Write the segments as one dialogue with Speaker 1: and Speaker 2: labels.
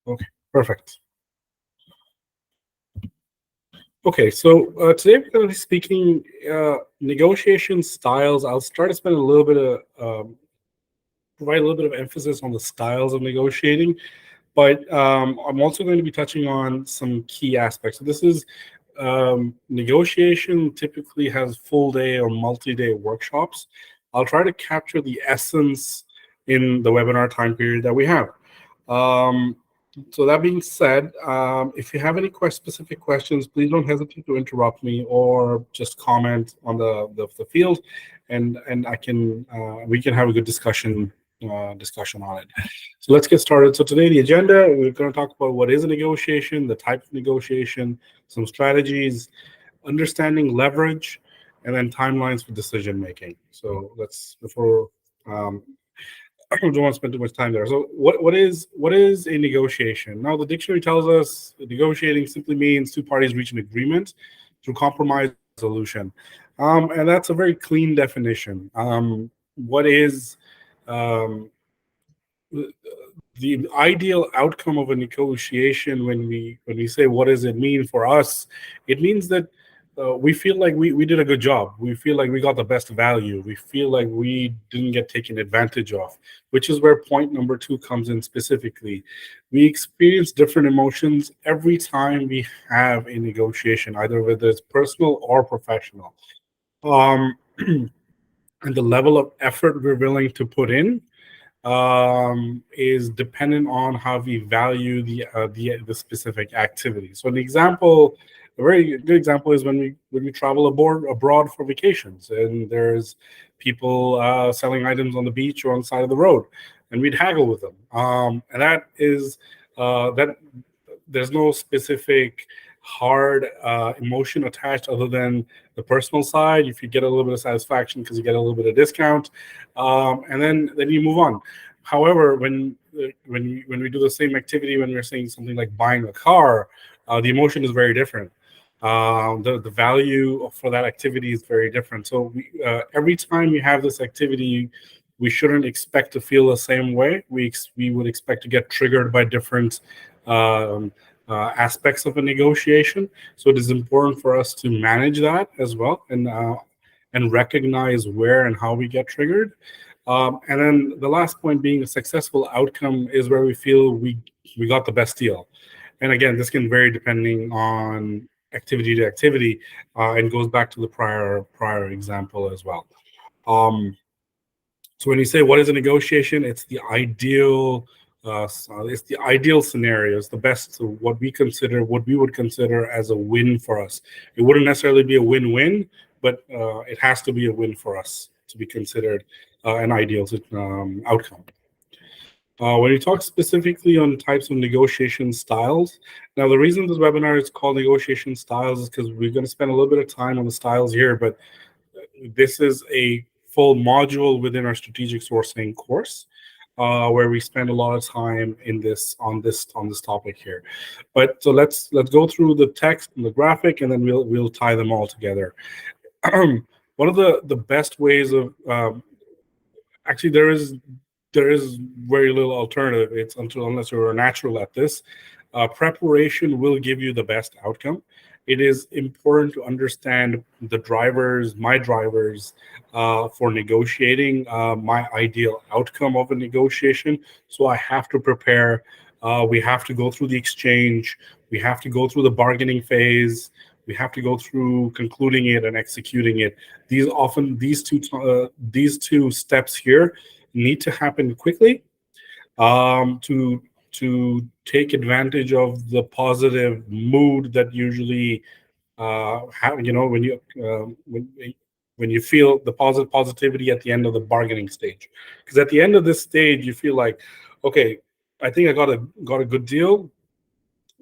Speaker 1: Okay, perfect. Okay, so today we're going to be speaking negotiation styles. I'll start to spend a little bit of provide a little bit of emphasis on the styles of negotiating, but I'm also going to be touching on some key aspects. So this is negotiation typically has full day or multi-day workshops. I'll try to capture the essence in the webinar time period that we have. Um, so that being said, if you have any specific questions, please don't hesitate to interrupt me or just comment on the field, and I can we can have a good discussion on it. So let's get started. So today the agenda, we're going to talk about what is a negotiation, the type of negotiation, some strategies, understanding leverage, and then timelines for decision making. So let's before um, I don't want to spend too much time there. So what is a negotiation? Now the dictionary tells us negotiating simply means two parties reach an agreement through compromise resolution, and that's a very clean definition. What is um, the ideal outcome of a negotiation when we say what does it mean for us? It means that we feel like we did a good job. We feel like we got the best value. We feel like we didn't get taken advantage of, which is where point number two comes in specifically. We experience different emotions every time we have a negotiation, either whether it's personal or professional. Um, and the level of effort we're willing to put in is dependent on how we value the specific activity. So an example, a very good example is when we travel abroad for vacations, and there's people selling items on the beach or on the side of the road, and we'd haggle with them. And that is that there's no specific hard emotion attached other than the personal side. If you get a little bit of satisfaction because you get a little bit of discount, and then you move on. However, when we do the same activity, when we're saying something like buying a car, the emotion is very different. The value for that activity is very different. So every time you have this activity, we shouldn't expect to feel the same way. We would expect to get triggered by different um, aspects of a negotiation. So it is important for us to manage that as well, and recognize where and how we get triggered. And then the last point being a successful outcome is where we feel we got the best deal. And again, this can vary depending on activity to activity, and goes back to the prior example as well. Um, so when you say what is a negotiation, it's the ideal scenario. It's the best, what we would consider as a win for us. It wouldn't necessarily be a win-win, but it has to be a win for us to be considered an ideal outcome. When you talk specifically on types of negotiation styles, now the reason this webinar is called negotiation styles is because we're going to spend a little bit of time on the styles here, but this is a full module within our strategic sourcing course, where we spend a lot of time on this topic here. But so let's go through the text and the graphic, and then we'll tie them all together. One of the best ways of actually there is very little alternative. It's unless you're a natural at this. Preparation will give you the best outcome. It is important to understand my drivers, for negotiating my ideal outcome of a negotiation. So I have to prepare. We have to go through the exchange. We have to go through the bargaining phase. We have to go through concluding it and executing it. These two steps here need to happen quickly, to take advantage of the positive mood that usually when you feel the positivity at the end of the bargaining stage. Because at the end of this stage you feel like, okay, I think I got a good deal.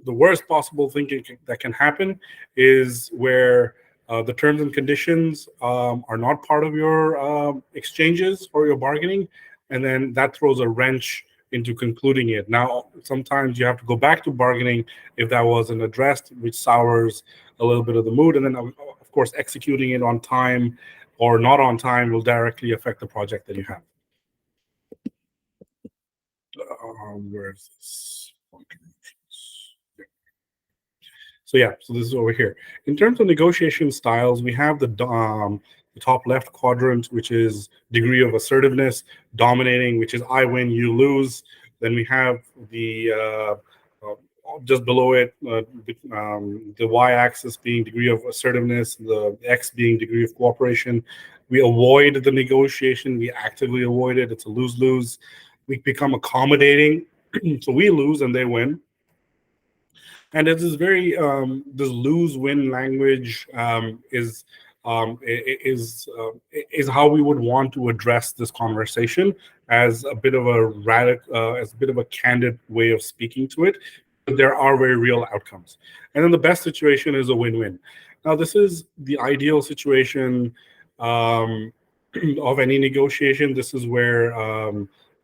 Speaker 1: The worst possible thing that can happen is where the terms and conditions are not part of your exchanges or your bargaining, and then that throws a wrench into concluding it. Now, sometimes you have to go back to bargaining if that wasn't addressed, which sours a little bit of the mood, and then of course executing it on time or not on time will directly affect the project that you have. Where is this? So yeah, so this is over here. In terms of negotiation styles, we have the top left quadrant, which is degree of assertiveness, dominating, which is I win, you lose. Then we have the just below it, the y-axis being degree of assertiveness, the x being degree of cooperation. We avoid the negotiation. We actively avoid it. It's a lose-lose. We become accommodating, so we lose and they win. And it is very this lose-win language is how we would want to address this conversation as a bit of a radical, as a bit of a candid way of speaking to it. There are very real outcomes, and then the best situation is a win-win. Now, this is the ideal situation um, of any negotiation. This is where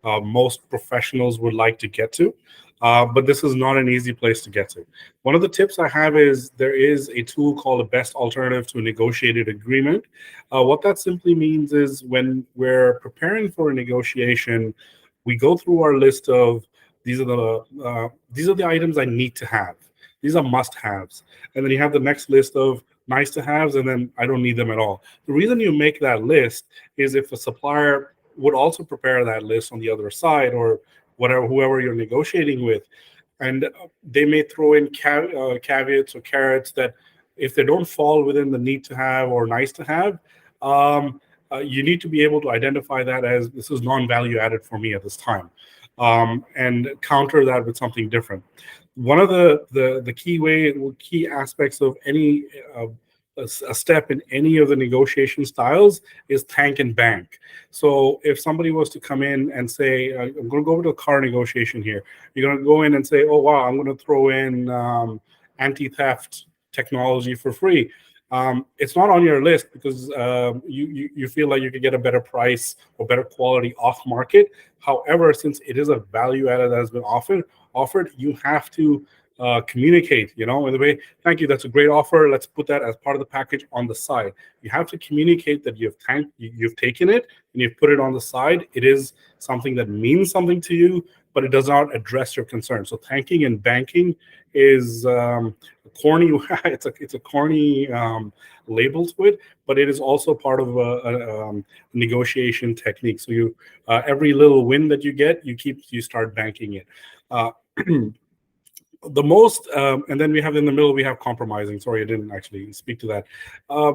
Speaker 1: most professionals would like to get to. But this is not an easy place to get to. One of the tips I have is there is a tool called a best alternative to a negotiated agreement. What that simply means is when we're preparing for a negotiation, we go through our list of these are the items I need to have. These are must-haves, and then you have the next list of nice-to-haves, and then I don't need them at all. The reason you make that list is if a supplier would also prepare that list on the other side, or whatever, whoever you're negotiating with, and they may throw in caveats or carrots that if they don't fall within the need to have or nice to have, you need to be able to identify that as this is non-value added for me at this time, and counter that with something different. One of the key aspects of any a step in any of the negotiation styles is tank and bank. So if somebody was to come in and say, I'm going to go over to a car negotiation here, you're going to go in and say, oh, wow, I'm going to throw in anti-theft technology for free. It's not on your list because you feel like you could get a better price or better quality off market. However, since it is a value added that has been offered, you have to communicate, in the way, thank you, that's a great offer. Let's put that as part of the package on the side. You have to communicate that you've taken it and you've put it on the side. It is something that means something to you, but it does not address your concern. So thanking and banking is corny. It's a corny label to it, but it is also part of a negotiation technique. So you every little win that you get, you start banking it. The most, and then we have in the middle, we have compromising. Sorry, I didn't actually speak to that. A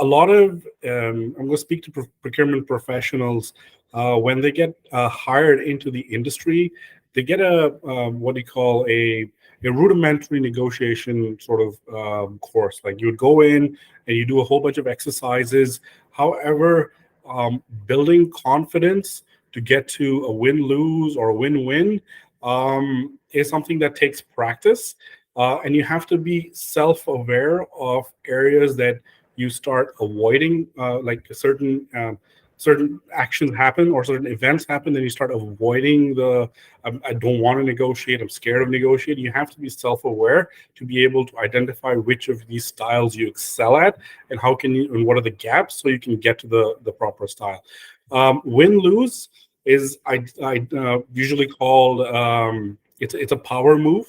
Speaker 1: lot of, I'm going to speak to procurement professionals. When they get hired into the industry, they get what do you call a rudimentary negotiation sort of course. Like you would go in and you do a whole bunch of exercises. However, building confidence to get to a win-lose or a win-win is something that takes practice, and you have to be self-aware of areas that you start avoiding, like certain actions happen or certain events happen, then you start avoiding I don't want to negotiate, I'm scared of negotiating. You have to be self-aware to be able to identify which of these styles you excel at and and what are the gaps so you can get to the proper style. Win-lose is usually called it's a power move.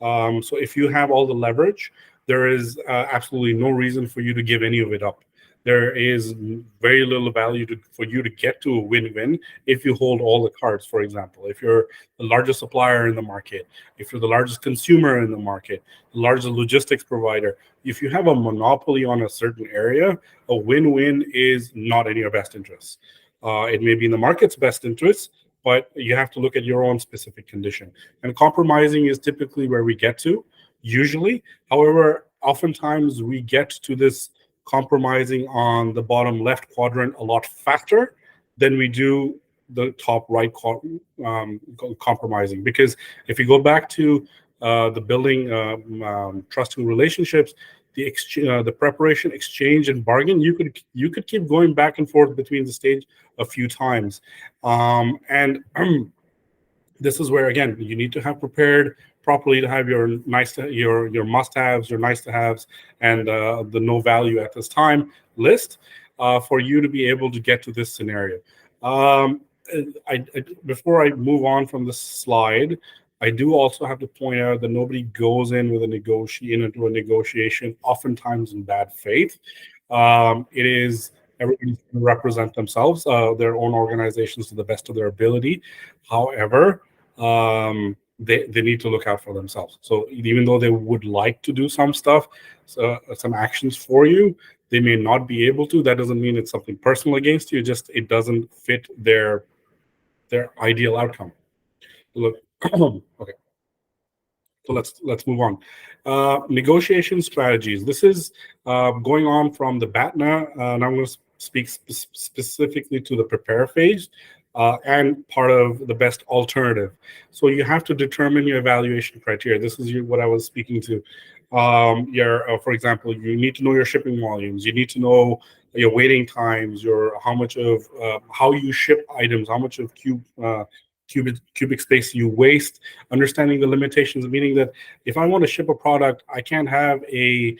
Speaker 1: So if you have all the leverage, there is absolutely no reason for you to give any of it up. There is very little value for you to get to a win-win if you hold all the cards. For example, if you're the largest supplier in the market, if you're the largest consumer in the market, the largest logistics provider, if you have a monopoly on a certain area, a win-win is not in your best interest. It may be in the market's best interest, but you have to look at your own specific condition. And compromising is typically where we get to, usually. However, oftentimes we get to this compromising on the bottom left quadrant a lot faster than we do the top right compromising. Because if you go back to the building trusting relationships, the preparation, exchange, and bargain, you could keep going back and forth between the stage a few times, and this is where again you need to have prepared properly to have your your must-haves, your nice-to-haves, and the no value at this time list for you to be able to get to this scenario. before I move on from the slide, I do also have to point out that nobody goes in with into a negotiation, oftentimes in bad faith. It is everybody's going to represent themselves, their own organizations to the best of their ability. However, they need to look out for themselves. So even though they would like to do some stuff, some actions for you, they may not be able to. That doesn't mean it's something personal against you. Just it doesn't fit their ideal outcome. Look, okay. So let's move on. Negotiation strategies. This is going on from the BATNA, and I'm going to speak specifically to the prepare phase and part of the best alternative. So you have to determine your evaluation criteria. This is what I was speaking to. For example, you need to know your shipping volumes. You need to know your waiting times, how you ship items, how much of cubic space you waste, understanding the limitations, meaning that if I want to ship a product, I can't have a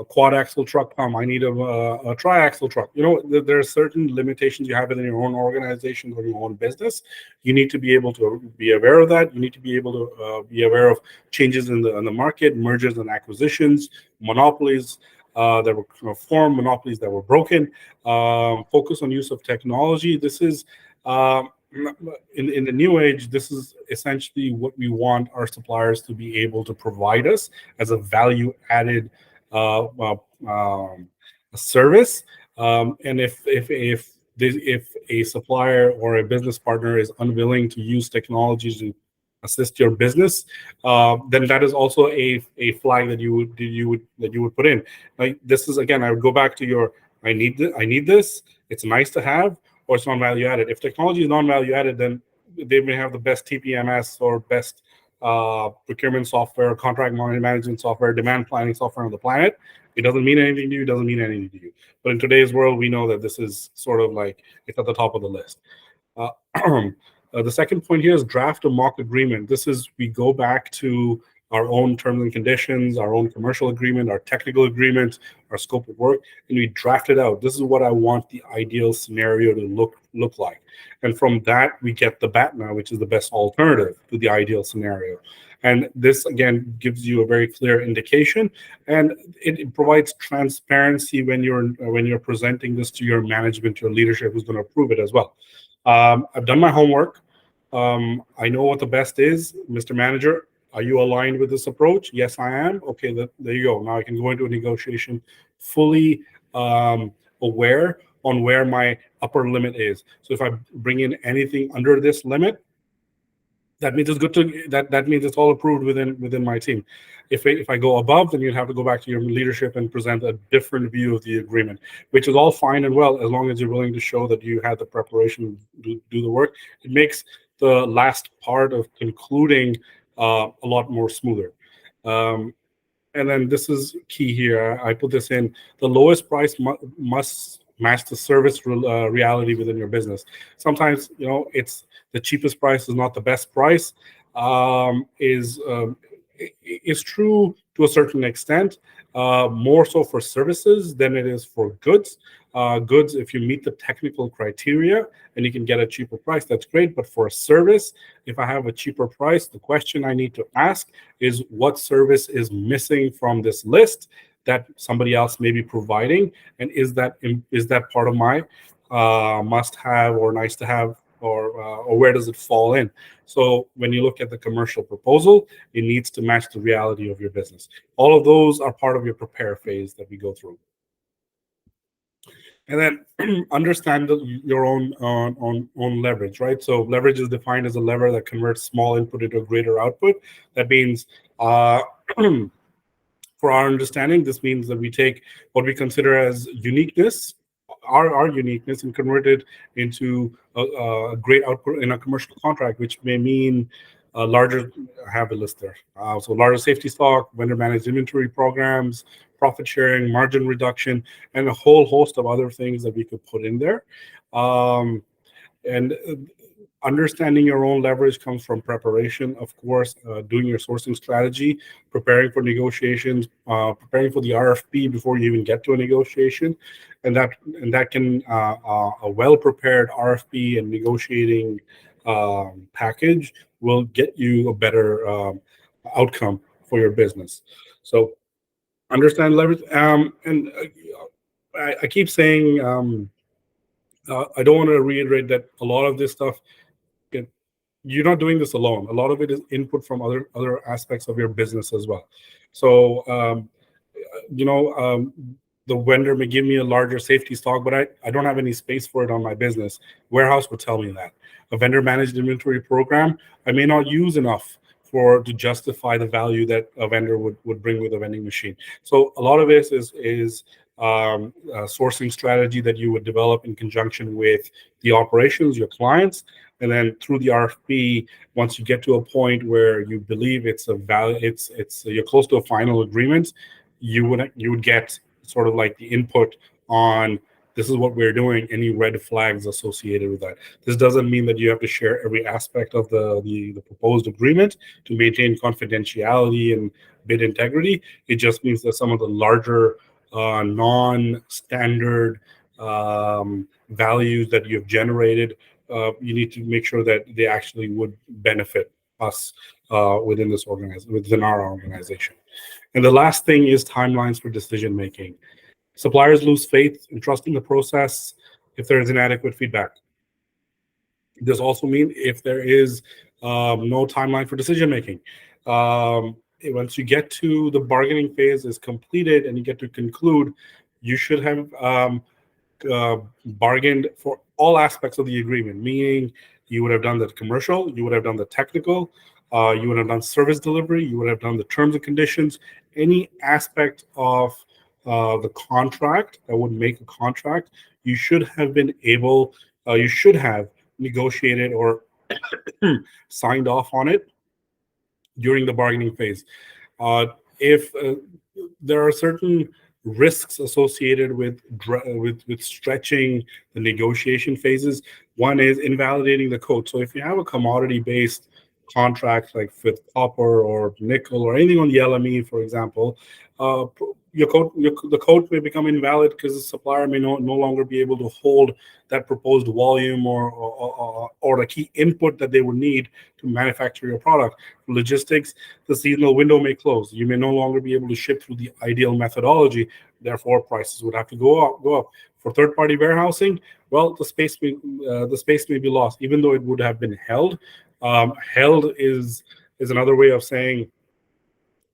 Speaker 1: quad axle truck come. I need a tri-axle truck. There are certain limitations you have within your own organization or your own business. You need to be able to be aware of that. You need to be able to be aware of changes in the market, mergers and acquisitions, monopolies that were formed, monopolies that were broken. Focus on use of technology. This is in the new age, this is essentially what we want our suppliers to be able to provide us as a value-added service. And if a supplier or a business partner is unwilling to use technology to assist your business, then that is also a flag that you would put in. Like this is, again, I would go back to I need this. It's nice to have, or it's non-value added. If technology is non-value added, then they may have the best TPMS or best procurement software, contract management software, demand planning software on the planet. It doesn't mean anything to you. It doesn't mean anything to you. But in today's world, we know that this is sort of like it's at the top of the list. The second point here is draft a mock agreement. This is we go back to our own terms and conditions, our own commercial agreement, our technical agreement, our scope of work, and we draft it out. This is what I want the ideal scenario to look like. And from that, we get the BATNA, which is the best alternative to the ideal scenario. And this, again, gives you a very clear indication, and it provides transparency when you're presenting this to your management, your leadership, who's going to approve it as well. I've done my homework. I know what the best is, Mr. Manager. Are you aligned with this approach? Yes, I am. Okay, there you go. Now I can go into a negotiation fully aware on where my upper limit is. So if I bring in anything under this limit, that means it's good to that means it's all approved within my team. If I go above, then you'd have to go back to your leadership and present a different view of the agreement, which is all fine and well as long as you're willing to show that you had the preparation to do the work. It makes the last part of concluding a lot more smoother. And then this is key here. I put this in. The lowest price must match the service reality within your business. Sometimes, it's the cheapest price is not the best price. Is true to a certain extent, more so for services than it is for goods. Goods, if you meet the technical criteria and you can get a cheaper price, that's great. But for a service, if I have a cheaper price, the question I need to ask is what service is missing from this list that somebody else may be providing, and is that part of my must-have or nice-to-have, or where does it fall in? So when you look at the commercial proposal, it needs to match the reality of your business. All of those are part of your prepare phase that we go through. And then understand your own leverage, right? So leverage is defined as a lever that converts small input into a greater output. That means, for our understanding, this means that we take what we consider as uniqueness, our uniqueness, and convert it into a great output in a commercial contract, which may mean larger, I have a list there. So larger safety stock, vendor managed inventory programs, profit sharing, margin reduction, and a whole host of other things that we could put in there. And Understanding your own leverage comes from preparation, of course, doing your sourcing strategy, preparing for negotiations, preparing for the RFP before you even get to a negotiation, and that can a well prepared RFP and negotiating package will get you a better outcome for your business. So understand leverage, and I keep saying. I don't want to reiterate that a lot of this stuff, you're not doing this alone. A lot of it is input from other aspects of your business as well. So you know, the vendor may give me a larger safety stock, but I don't have any space for it on my business. Warehouse would tell me that. A vendor managed inventory program, I may not use enough to justify the value that a vendor would bring with a vending machine. So a lot of this is a sourcing strategy that you would develop in conjunction with the operations, your clients, and then through the RFP, once you get to a point where you believe it's a value, you're close to a final agreement, you would get sort of like the input on, this is what we're doing, any red flags associated with that. This doesn't mean that you have to share every aspect of the proposed agreement to maintain confidentiality and bid integrity. It just means that some of the larger non-standard values that you've generated, you need to make sure that they actually would benefit us within our organization. And the last thing is timelines for decision making. Suppliers lose faith and trust in the process if there is inadequate feedback. This also means if there is no timeline for decision making. Once you get to the bargaining phase is completed and you get to conclude, you should have bargained for all aspects of the agreement, meaning you would have done the commercial, you would have done the technical, you would have done service delivery, you would have done the terms and conditions, any aspect of the contract that would make a contract, you should have negotiated or signed off on it during the bargaining phase. If there are certain risks associated with stretching the negotiation phases, one is invalidating the code. So if you have a commodity-based contract like with copper or nickel or anything on the LME, for example, the code may become invalid because the supplier may no longer be able to hold that proposed volume or the key input that they would need to manufacture your product. For logistics, the seasonal window may close. You may no longer be able to ship through the ideal methodology. Therefore, prices would have to go up. For third-party warehousing, well, the space may be lost, even though it would have been held. Held is another way of saying,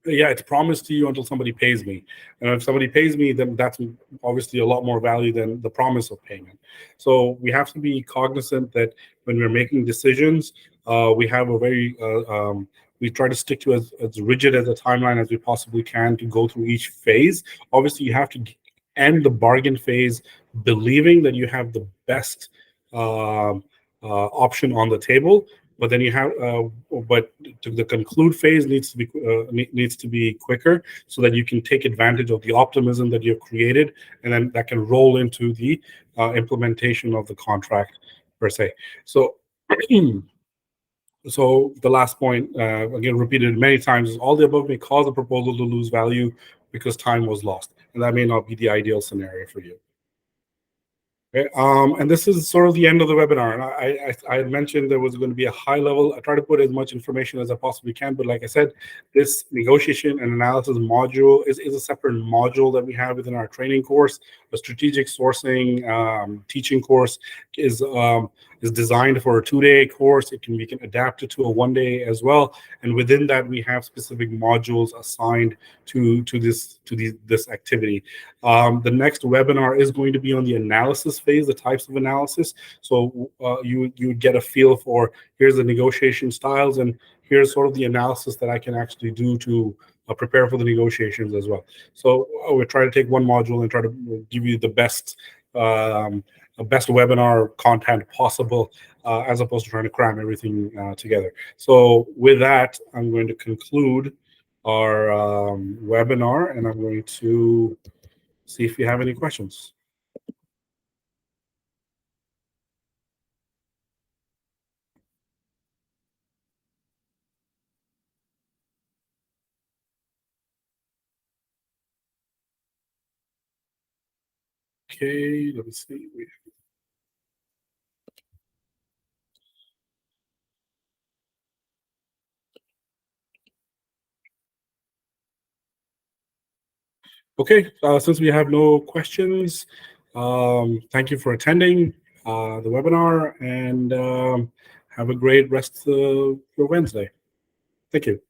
Speaker 1: yeah, it's promised to you until somebody pays me. And if somebody pays me, then that's obviously a lot more value than the promise of payment. So we have to be cognizant that when we're making decisions, we have we try to stick to as rigid as a timeline as we possibly can to go through each phase. Obviously, you have to end the bargain phase believing that you have the best option on the table. But then you have, but the conclude phase needs to be quicker, so that you can take advantage of the optimism that you've created, and then that can roll into the implementation of the contract per se. So, so the last point, again repeated many times, is all the above may cause a proposal to lose value because time was lost, and that may not be the ideal scenario for you. Okay, and this is sort of the end of the webinar. And I had mentioned there was going to be a high level. I try to put as much information as I possibly can, but like I said, this negotiation and analysis module is a separate module that we have within our training course. The strategic sourcing teaching course is designed for a 2-day course. We can adapt it to a 1-day as well. And within that, we have specific modules assigned to this activity. The next webinar is going to be on the analysis phase, the types of analysis. So you get a feel for, here's the negotiation styles, and here's sort of the analysis that I can actually do to prepare for the negotiations as well. So we're trying to take one module and try to give you the best webinar content possible, as opposed to trying to cram everything together. So with that, I'm going to conclude our webinar, and I'm going to see if you have any questions. Okay, let me see. Okay, since we have no questions, thank you for attending the webinar, and have a great rest of your Wednesday. Thank you.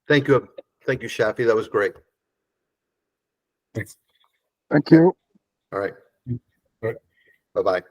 Speaker 2: Thank you. Thank you, Shafi. That was great.
Speaker 1: Thanks.
Speaker 3: Thank you.
Speaker 2: All right.
Speaker 1: All right.
Speaker 2: Bye-bye.